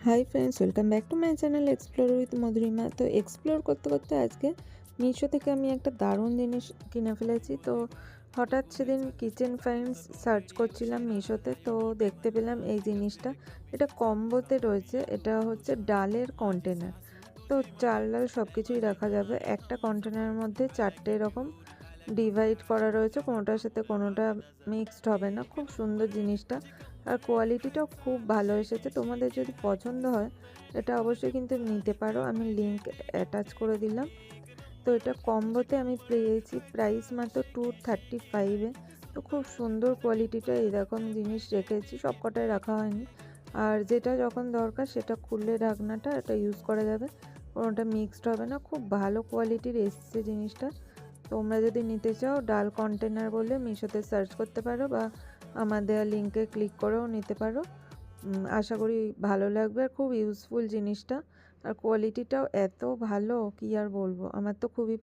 Hi friends, welcome back to my channel explore with Madhurima. তো explore করতে করতে আজকে মিশো থেকে আমি একটা দারুণ জিনিস কিনে ফেলেছি। তো হঠাৎ সেদিন কিচেন ফাইন্স সার্চ করছিলাম মিশোতে, তো দেখতে পেলাম এই জিনিসটা। এটা কম্বোতে রয়েছে। এটা হচ্ছে ডালের কন্টেনার। তো চাল ডাল সব কিছুই রাখা যাবে একটা কন্টেনারের মধ্যে। 4টে এরকম ডিভাইড করা রয়েছে, কোনোটার সাথে কোনোটা মিক্সড হবে না। খুব সুন্দর জিনিসটা, আর কোয়ালিটিটাও খুব ভালো এসেছে। তোমাদের যদি পছন্দ হয় এটা অবশ্যই কিন্তু নিতে পারো, আমি লিংক অ্যাটাচ করে দিলাম। তো এটা কম্বোতে আমি পেয়েছি প্রাইস মাত্র 235-এ। তো খুব সুন্দর কোয়ালিটিটা, এরকম জিনিস রেখেছি, সব কটায় রাখা হয়নি। আর যেটা যখন দরকার সেটা খুললে ঢাকনাটা এটা ইউজ করা যাবে, কোনোটা মিক্সড হবে না। খুব ভালো কোয়ালিটির এসছে জিনিসটা। তোমরা যদি নিতে চাও ডাল কন্টেনার বলে মিশোতে সার্চ করতে পারো, বা আমার দেওয়া লিঙ্কে ক্লিক করেও নিতে পারো। আশা করি ভালো লাগবে। আর খুব ইউজফুল জিনিসটা, আর কোয়ালিটিটাও এত ভালো কি আর বলবো, আমার তো খুবই